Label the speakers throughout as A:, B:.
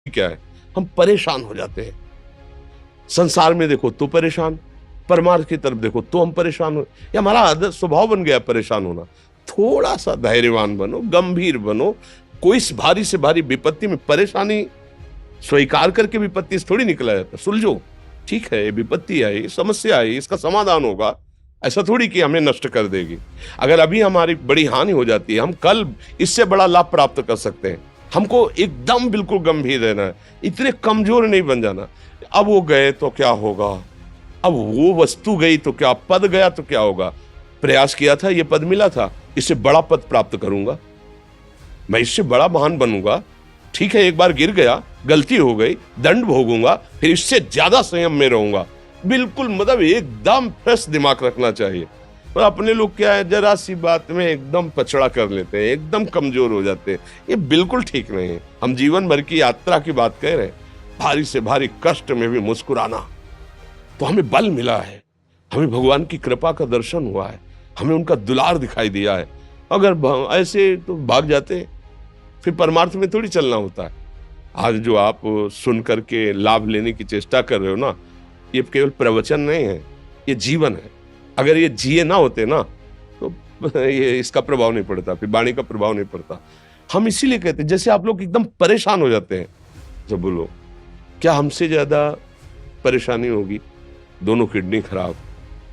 A: क्या है, हम परेशान हो जाते हैं। संसार में देखो तो परेशान, परमार्थ की तरफ देखो तो हम परेशान हो, ये हमारा आदत स्वभाव बन गया परेशान होना। थोड़ा सा धैर्यवान बनो, गंभीर बनो। कोई इस भारी से भारी विपत्ति में परेशानी स्वीकार करके विपत्ति से थोड़ी निकला जाता। सुलझो, ठीक है, विपत्ति आई, समस्या आई, इसका समाधान होगा। ऐसा थोड़ी कि हमें नष्ट कर देगी। अगर अभी हमारी बड़ी हानि हो जाती है, हम कल इससे बड़ा लाभ प्राप्त कर सकते हैं। हमको एकदम बिल्कुल गंभीर रहना है, इतने कमजोर नहीं बन जाना। अब वो गए तो क्या होगा, अब वो वस्तु गई तो क्या, पद गया तो क्या होगा। प्रयास किया था, ये पद मिला था, इससे बड़ा पद प्राप्त करूंगा, मैं इससे बड़ा महान बनूंगा। ठीक है, एक बार गिर गया, गलती हो गई, दंड भोगूंगा, फिर इससे ज्यादा संयम में रहूंगा। बिल्कुल मतलब एकदम फ्रेश दिमाग रखना चाहिए। और अपने लोग क्या है, जरा सी बात में एकदम पछड़ा कर लेते हैं, एकदम कमजोर हो जाते हैं। ये बिल्कुल ठीक नहीं है। हम जीवन भर की यात्रा की बात कह रहे हैं, भारी से भारी कष्ट में भी मुस्कुराना, तो हमें बल मिला है, हमें भगवान की कृपा का दर्शन हुआ है, हमें उनका दुलार दिखाई दिया है। अगर ऐसे तो भाग जाते, फिर परमार्थ में थोड़ी चलना होता है। आज जो आप सुन करके लाभ लेने की चेष्टा कर रहे हो ना, ये केवल प्रवचन नहीं है, ये जीवन है। अगर ये जिए ना होते ना तो ये इसका प्रभाव नहीं पड़ता, फिर वाणी का प्रभाव नहीं पड़ता। हम इसीलिए कहते हैं, जैसे आप लोग एकदम परेशान हो जाते हैं जब बोलो, क्या हमसे ज्यादा परेशानी होगी? दोनों किडनी खराब,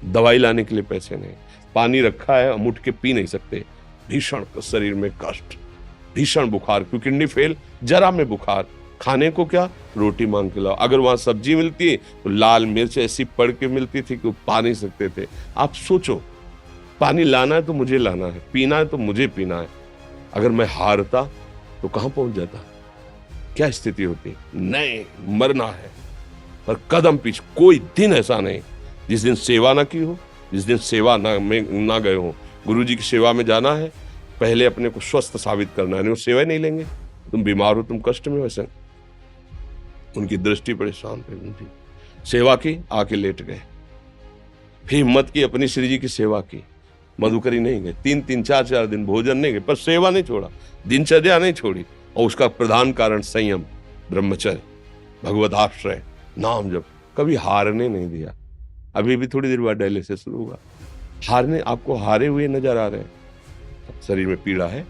A: दवाई लाने के लिए पैसे नहीं, पानी रखा है हम उठ के पी नहीं सकते, भीषण शरीर में कष्ट, भीषण बुखार, क्योंकि किडनी फेल, जरा में बुखार, खाने को क्या, रोटी मांग के लाओ। अगर वहां सब्जी मिलती तो लाल मिर्च ऐसी पड़ के मिलती थी कि वो पा नहीं सकते थे। आप सोचो, पानी लाना है तो मुझे लाना है, पीना है तो मुझे पीना है। अगर मैं हारता तो कहां पहुंच जाता, क्या स्थिति होती? नहीं, मरना है, पर कदम पीछे। कोई दिन ऐसा नहीं जिस दिन सेवा ना की हो, जिस दिन सेवा ना गए हो। गुरु जी की सेवा में जाना है, पहले अपने को स्वस्थ साबित करना है, नहीं वो सेवा नहीं लेंगे। तुम बीमार हो, तुम कष्ट में, वैसे उनकी दृष्टि बड़े शांत है, उनकी सेवा की, आके लेट गए। फिर हिम्मत की, अपनी श्री जी की सेवा की, मधुकरी नहीं गए, 3-3 4-4 दिन भोजन नहीं गए, पर सेवा नहीं छोड़ा, दिनचर्या नहीं छोड़ी। और उसका प्रधान कारण संयम, ब्रह्मचर्य, भगवत आश्रय, नाम जप, कभी हारने नहीं दिया। अभी भी थोड़ी देर बाद डायलिसिस शुरू हुआ। हारने, आपको हारे हुए नजर आ रहे हैं? शरीर में पीड़ा है,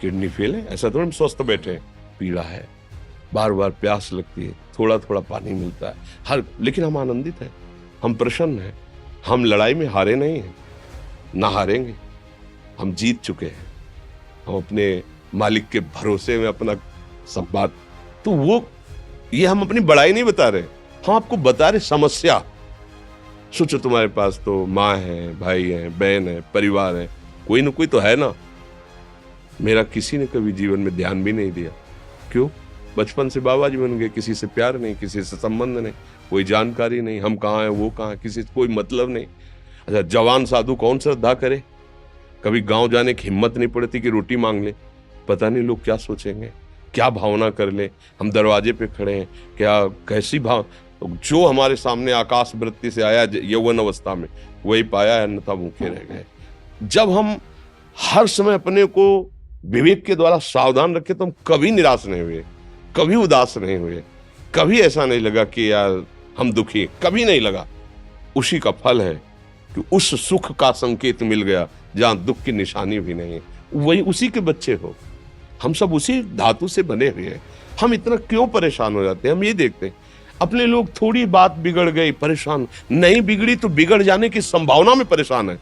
A: किडनी फेल है, ऐसा थोड़ा हम स्वस्थ बैठे हैं, पीड़ा है, बार बार प्यास लगती है, थोड़ा थोड़ा पानी मिलता है, हर, लेकिन हम आनंदित हैं, हम प्रसन्न हैं, हम लड़ाई में हारे नहीं हैं, ना हारेंगे, हम जीत चुके हैं। हम अपने मालिक के भरोसे में अपना सब बात, तो वो, ये हम अपनी बड़ाई नहीं बता रहे, हम आपको बता रहे समस्या। सोचो, तुम्हारे पास तो माँ है, भाई है, बहन है, परिवार है, कोई ना कोई तो है ना। मेरा किसी ने कभी जीवन में ध्यान भी नहीं दिया। क्यों? बचपन से बाबा जी बन गए, किसी से प्यार नहीं, किसी से संबंध नहीं, कोई जानकारी नहीं, हम कहाँ हैं, वो कहाँ है, किसी से कोई मतलब नहीं। अच्छा, जवान साधु कौन श्रद्धा करे? कभी गांव जाने की हिम्मत नहीं पड़ती कि रोटी मांग ले, पता नहीं लोग क्या सोचेंगे, क्या भावना कर ले। हम दरवाजे पे खड़े हैं, क्या कैसी भाव, जो हमारे सामने आकाश वृत्ति से आया यौवन अवस्था में, वही पाया, अन्यथा भूखे रह गए। जब हम हर समय अपने को विवेक के द्वारा सावधान रखे, तो हम कभी निराश नहीं हुए, कभी उदास नहीं हुए, कभी ऐसा नहीं लगा कि यार हम दुखी, कभी नहीं लगा। उसी का फल है कि उस सुख का संकेत मिल गया जहां दुख की निशानी भी नहीं है। वही उसी के बच्चे हो, हम सब उसी धातु से बने हुए हैं। हम इतना क्यों परेशान हो जाते हैं? हम ये देखते हैं अपने लोग, थोड़ी बात बिगड़ गई परेशान, नहीं बिगड़ी तो बिगड़ जाने की संभावना में परेशान है।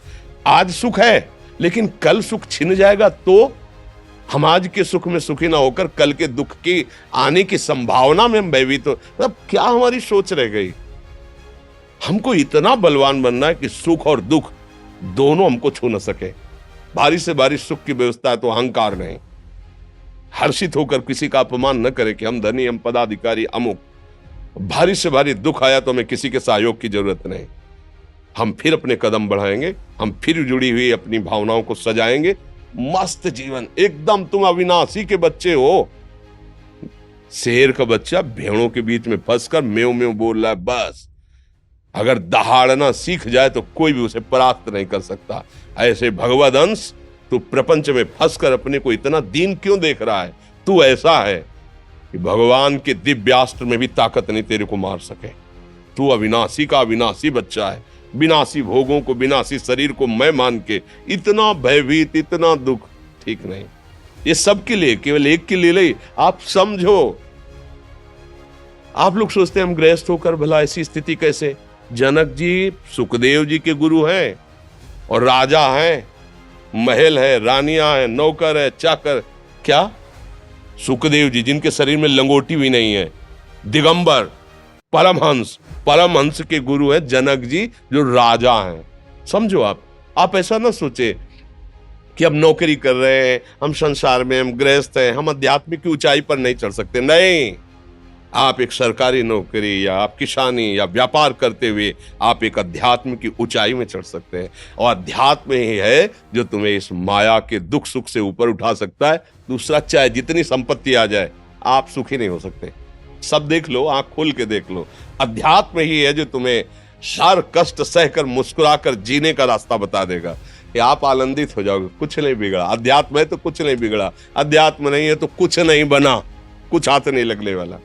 A: आज सुख है, लेकिन कल सुख छिन जाएगा तो हम आज के सुख में सुखी ना होकर कल के दुख की आने की संभावना में हम भयभीत हो। मतलब क्या हमारी सोच रह गई? हमको इतना बलवान बनना है कि सुख और दुख दोनों हमको छू न सके। भारी से भारी सुख की व्यवस्था है तो अहंकार नहीं, हर्षित होकर किसी का अपमान न करे कि हम धनी, हम पदाधिकारी, अमुक। भारी से भारी दुख आया तो हमें किसी के सहयोग की जरूरत नहीं, हम फिर अपने कदम बढ़ाएंगे, हम फिर जुड़ी हुई अपनी भावनाओं को सजाएंगे। मस्त जीवन एकदम, तुम अविनाशी के बच्चे हो। शेर का बच्चा भेड़ों के बीच में फंसकर म्यों म्यों बोल रहा है, बस अगर दहाड़ना सीख जाए तो कोई भी उसे परास्त नहीं कर सकता। ऐसे भगवद अंश, तू प्रपंच में फंसकर अपने को इतना दीन क्यों देख रहा है? तू ऐसा है, कि भगवान के दिव्यास्त्र में भी ताकत नहीं तेरे को मार सके। तू अविनाशी का अविनाशी बच्चा है, विनाशी भोगों को, विनाशी शरीर को मैं मान के इतना भयभीत, इतना दुख ठीक नहीं। ये सबके लिए, केवल एक के लिए नहीं। आप समझो, आप लोग सोचते हैं हम गृहस्थ होकर भला ऐसी स्थिति कैसे। जनक जी सुखदेव जी के गुरु हैं और राजा हैं, महल है, रानियां हैं, नौकर है, चाकर। क्या सुखदेव जी जिनके शरीर में लंगोटी भी नहीं है, दिगंबर, परमहंस के गुरु हैं जनक जी जो राजा हैं। समझो, आप ऐसा ना सोचे कि अब नौकरी कर रहे हैं, हम संसार में, हम गृहस्थ हैं, हम आध्यात्मिक की ऊंचाई पर नहीं चढ़ सकते। नहीं, आप एक सरकारी नौकरी या आप किसानी या व्यापार करते हुए आप एक अध्यात्म की ऊंचाई में चढ़ सकते हैं। और अध्यात्म ही है जो तुम्हें इस माया के दुख सुख से ऊपर उठा सकता है। दूसरा, चाहे जितनी संपत्ति आ जाए, आप सुखी नहीं हो सकते। सब देख लो, आंख खोल के देख लो, अध्यात्म ही है जो तुम्हें हर कष्ट सहकर मुस्कुराकर जीने का रास्ता बता देगा कि आप आनंदित हो जाओगे। कुछ नहीं बिगड़ा, अध्यात्म है तो कुछ नहीं बिगड़ा, अध्यात्म नहीं है तो कुछ नहीं बना, कुछ हाथ नहीं लगने वाला।